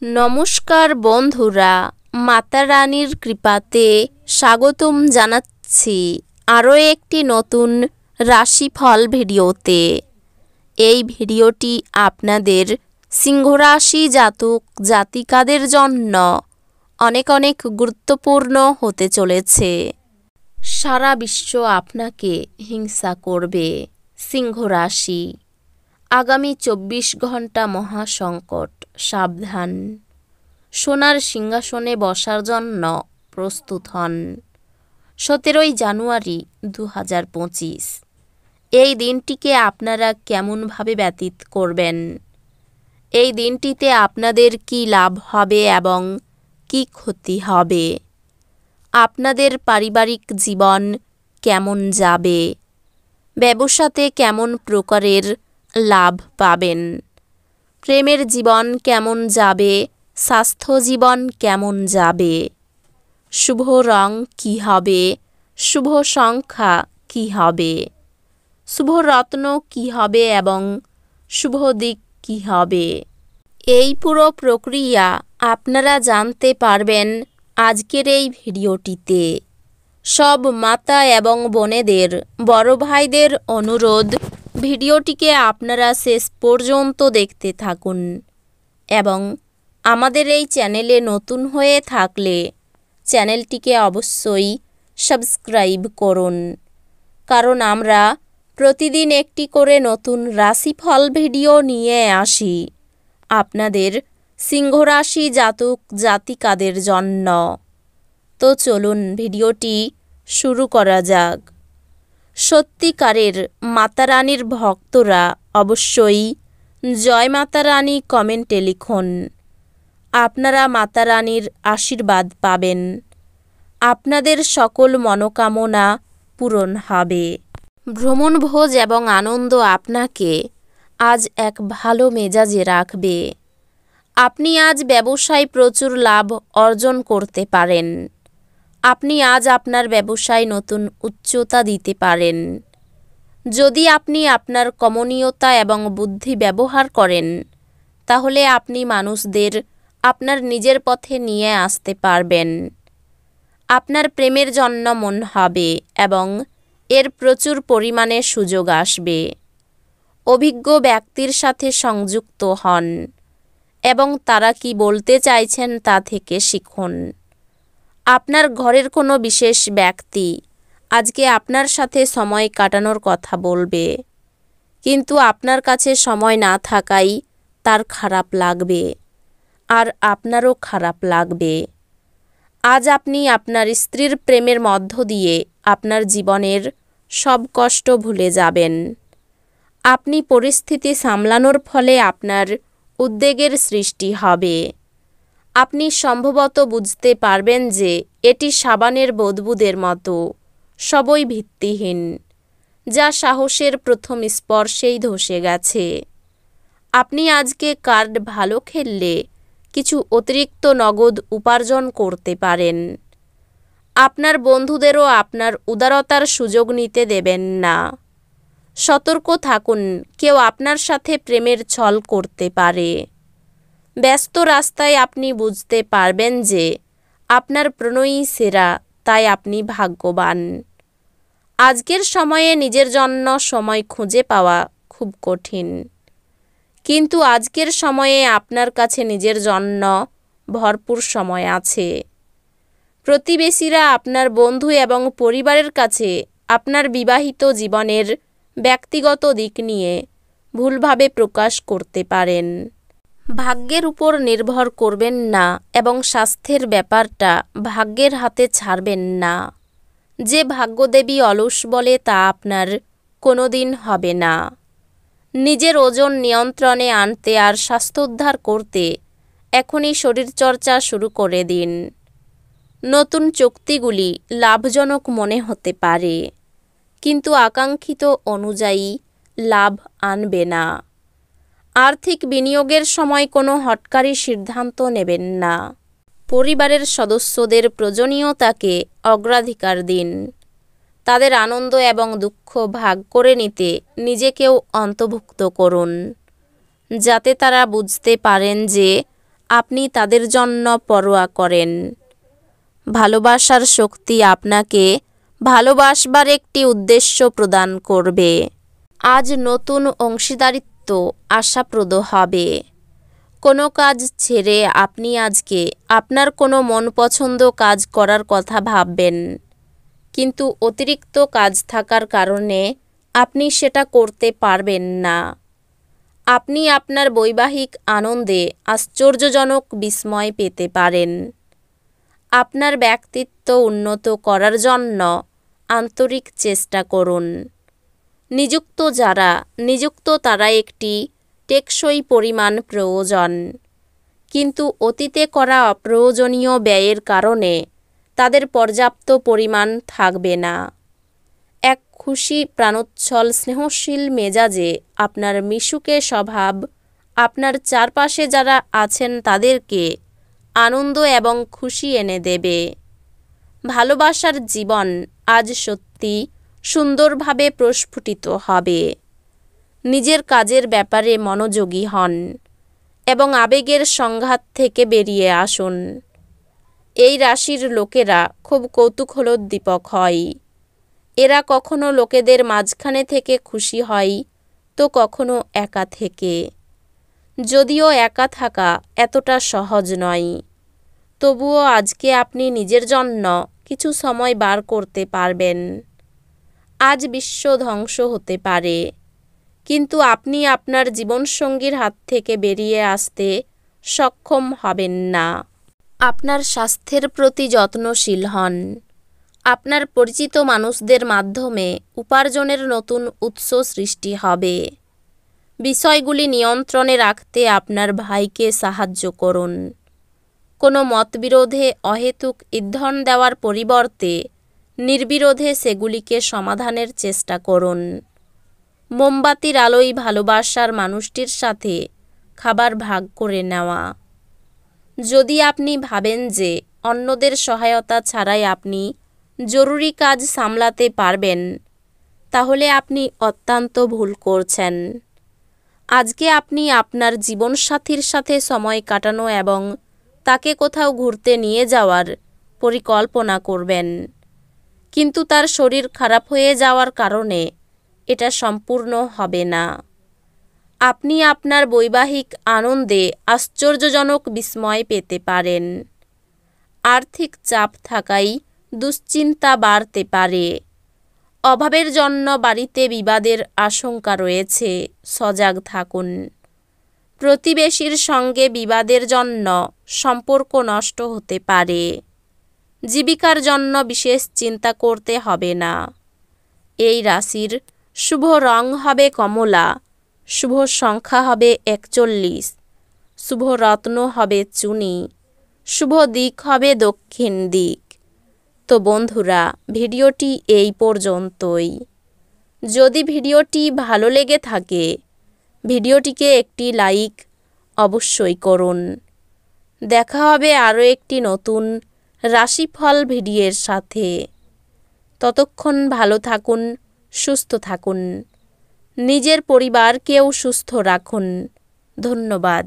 নমস্কার বন্ধুরা, মাতা রানীর কৃপাতে স্বাগতম জানাচ্ছি আরও একটি নতুন রাশিফল ভিডিওতে। এই ভিডিওটি আপনাদের সিংহ রাশি জাতক জাতিকাদের জন্য অনেক অনেক গুরুত্বপূর্ণ হতে চলেছে। সারা বিশ্ব আপনাকে হিংসা করবে। সিংহ রাশি, আগামী 24 ঘন্টা মহাসংকট, সাবধান। সোনার সিংহাসনে বসার জন্য প্রস্তুত হন। 17 জানুয়ারি 2025। এই দিনটিকে আপনারা কেমনভাবে ব্যতীত করবেন? এই দিনটিতে আপনাদের কি লাভ হবে এবং কি ক্ষতি হবে? আপনাদের পারিবারিক জীবন কেমন যাবে? ব্যবসাতে কেমন প্রকারের লাভ পাবেন? প্রেমের জীবন কেমন যাবে? স্বাস্থ্য জীবন কেমন যাবে? শুভ রং কী হবে? শুভ সংখ্যা কী হবে? শুভ রত্ন কী হবে এবং শুভ দিক কী হবে? এই পুরো প্রক্রিয়া আপনারা জানতে পারবেন আজকের এই ভিডিওটিতে। সব মাতা এবং বোনেদের, বড় ভাইদের অনুরোধ, ভিডিওটিকে আপনারা শেষ পর্যন্ত দেখতে থাকুন এবং আমাদের এই চ্যানেলে নতুন হয়ে থাকলে চ্যানেলটিকে অবশ্যই সাবস্ক্রাইব করুন, কারণ আমরা প্রতিদিন একটি করে নতুন রাশিফল ভিডিও নিয়ে আসি আপনাদের সিংহ রাশি জাতক জাতিকাদের জন্য। তো চলুন ভিডিওটি শুরু করা যাক। সত্যিকারের মাতা রানীর ভক্তরা অবশ্যই জয় মাতা রানী কমেন্টে লিখুন। আপনারা মাতা রানীর আশীর্বাদ পাবেন। আপনাদের সকল মনোকামনা পূরণ হবে। ভ্রমণভোজ এবং আনন্দ আপনাকে আজ এক ভালো মেজাজে রাখবে। আপনি আজ ব্যবসায় প্রচুর লাভ অর্জন করতে পারেন। আপনি আজ আপনার ব্যবসায় নতুন উচ্চতা দিতে পারেন। যদি আপনি আপনার কমনীয়তা এবং বুদ্ধি ব্যবহার করেন, তাহলে আপনি মানুষদের আপনার নিজের পথে নিয়ে আসতে পারবেন। আপনার প্রেমের জন্য মন হবে এবং এর প্রচুর পরিমাণে সুযোগ আসবে। অভিজ্ঞ ব্যক্তির সাথে সংযুক্ত হন এবং তারা কি বলতে চাইছেন তা থেকে শিখুন। আপনার ঘরের কোনো বিশেষ ব্যক্তি আজকে আপনার সাথে সময় কাটানোর কথা বলবে, কিন্তু আপনার কাছে সময় না থাকাই তার খারাপ লাগবে আর আপনারও খারাপ লাগবে। আজ আপনি আপনার স্ত্রীর প্রেমের মধ্য দিয়ে আপনার জীবনের সব কষ্ট ভুলে যাবেন। আপনি পরিস্থিতি সামলানোর ফলে আপনার উদ্বেগের সৃষ্টি হবে। আপনি সম্ভবত বুঝতে পারবেন যে এটি সাবানের বুদবুদের মতো, সবই ভিত্তিহীন, যা সাহসের প্রথম স্পর্শেই ধসে গেছে। আপনি আজকে কার্ড ভালো খেললে কিছু অতিরিক্ত নগদ উপার্জন করতে পারেন। আপনার বন্ধুদেরও আপনার উদারতার সুযোগ নিতে দেবেন না। সতর্ক থাকুন, কেউ আপনার সাথে প্রেমের ছল করতে পারে। ব্যস্ত রাস্তায় আপনি বুঝতে পারবেন যে আপনার প্রণয়ী সেরা, তাই আপনি ভাগ্যবান। আজকের সময়ে নিজের জন্য সময় খুঁজে পাওয়া খুব কঠিন, কিন্তু আজকের সময়ে আপনার কাছে নিজের জন্য ভরপুর সময় আছে। প্রতিবেশীরা, আপনার বন্ধু এবং পরিবারের কাছে আপনার বিবাহিত জীবনের ব্যক্তিগত দিক নিয়ে ভুলভাবে প্রকাশ করতে পারেন। ভাগ্যের উপর নির্ভর করবেন না এবং স্বাস্থ্যের ব্যাপারটা ভাগ্যের হাতে ছাড়বেন না। যে ভাগ্যদেবী অলস বলে তা আপনার কোনোদিন হবে না। নিজের ওজন নিয়ন্ত্রণে আনতে আর স্বাস্থ্যোদ্ধার করতে এখনই শরীরচর্চা শুরু করে দিন। নতুন চুক্তিগুলি লাভজনক মনে হতে পারে, কিন্তু আকাঙ্ক্ষিত অনুযায়ী লাভ আনবে না। আর্থিক বিনিয়োগের সময় কোনো হঠকারী সিদ্ধান্ত নেবেন না। পরিবারের সদস্যদের প্রয়োজনীয়তাকে অগ্রাধিকার দিন। তাদের আনন্দ এবং দুঃখ ভাগ করে নিতে নিজেকেও অন্তর্ভুক্ত করুন, যাতে তারা বুঝতে পারেন যে আপনি তাদের জন্য পরোয়া করেন। ভালোবাসার শক্তি আপনাকে ভালোবাসবার একটি উদ্দেশ্য প্রদান করবে। আজ নতুন অংশীদারিত্ব আশাপ্রদ হবে। কোনো কাজ ছেড়ে আপনি আজকে আপনার কোনো মনপছন্দ কাজ করার কথা ভাববেন, কিন্তু অতিরিক্ত কাজ থাকার কারণে আপনি সেটা করতে পারবেন না। আপনি আপনার বৈবাহিক আনন্দে আশ্চর্যজনক বিস্ময় পেতে পারেন। আপনার ব্যক্তিত্ব উন্নত করার জন্য আন্তরিক চেষ্টা করুন। নিযুক্ত তারা একটি টেকসই পরিমাণ প্রয়োজন, কিন্তু অতীতে করা অপ্রয়োজনীয় ব্যয়ের কারণে তাদের পর্যাপ্ত পরিমাণ থাকবে না। এক খুশি, প্রাণোচ্ছল, স্নেহশীল মেজাজে আপনার মিশুকে স্বভাব আপনার চারপাশে যারা আছেন তাদেরকে আনন্দ এবং খুশি এনে দেবে। ভালোবাসার জীবন আজ সত্যি সুন্দরভাবে প্রস্ফুটিত হবে। নিজের কাজের ব্যাপারে মনোযোগী হন এবং আবেগের সংঘাত থেকে বেরিয়ে আসুন। এই রাশির লোকেরা খুব কৌতূহলোদ্দীপক হয়। এরা কখনো লোকেদের মাঝখানে থেকে খুশি হয়, তো কখনো একা থেকে। যদিও একা থাকা এতটা সহজ নয়, তবুও আজকে আপনি নিজের জন্য কিছু সময় বার করতে পারবেন। আজ বিশ্ব ধ্বংস হতে পারে, কিন্তু আপনি আপনার জীবনসঙ্গীর হাত থেকে বেরিয়ে আসতে সক্ষম হবেন না। আপনার স্বাস্থ্যের প্রতি যত্নশীল হন। আপনার পরিচিত মানুষদের মাধ্যমে উপার্জনের নতুন উৎস সৃষ্টি হবে। বিষয়গুলি নিয়ন্ত্রণে রাখতে আপনার ভাইকে সাহায্য করুন। কোনো মতবিরোধে অহেতুক ইন্ধন দেওয়ার পরিবর্তে নির্বিরোধে সেগুলিকে সমাধানের চেষ্টা করুন। মোমবাতির আলোয় ভালোবাসার মানুষটির সাথে খাবার ভাগ করে নেওয়া। যদি আপনি ভাবেন যে অন্যদের সহায়তা ছাড়াই আপনি জরুরি কাজ সামলাতে পারবেন, তাহলে আপনি অত্যন্ত ভুল করছেন। আজকে আপনি আপনার জীবনসাথীর সাথে সময় কাটানো এবং তাকে কোথাও ঘুরতে নিয়ে যাওয়ার পরিকল্পনা করবেন, কিন্তু তার শরীর খারাপ হয়ে যাওয়ার কারণে এটা সম্পূর্ণ হবে না। আপনি আপনার বৈবাহিক আনন্দে আশ্চর্যজনক বিস্ময় পেতে পারেন। আর্থিক চাপ থাকায় দুশ্চিন্তা বাড়তে পারে। অভাবের জন্য বাড়িতে বিবাদের আশঙ্কা রয়েছে, সজাগ থাকুন। প্রতিবেশীর সঙ্গে বিবাদের জন্য সম্পর্ক নষ্ট হতে পারে। জীবিকার জন্য বিশেষ চিন্তা করতে হবে না। এই রাশির শুভ রং হবে কমলা, শুভ সংখ্যা হবে 41, শুভ রত্ন হবে চুনি, শুভ দিক হবে দক্ষিণ দিক। তো বন্ধুরা, ভিডিওটি এই পর্যন্তই। যদি ভিডিওটি ভালো লেগে থাকে, ভিডিওটিকে একটি লাইক অবশ্যই করুন। দেখা হবে আরও একটি নতুন রাশিফল ভিডিওর সাথে। ততক্ষণ ভালো থাকুন, সুস্থ থাকুন, নিজের পরিবারকেও সুস্থ রাখুন। ধন্যবাদ।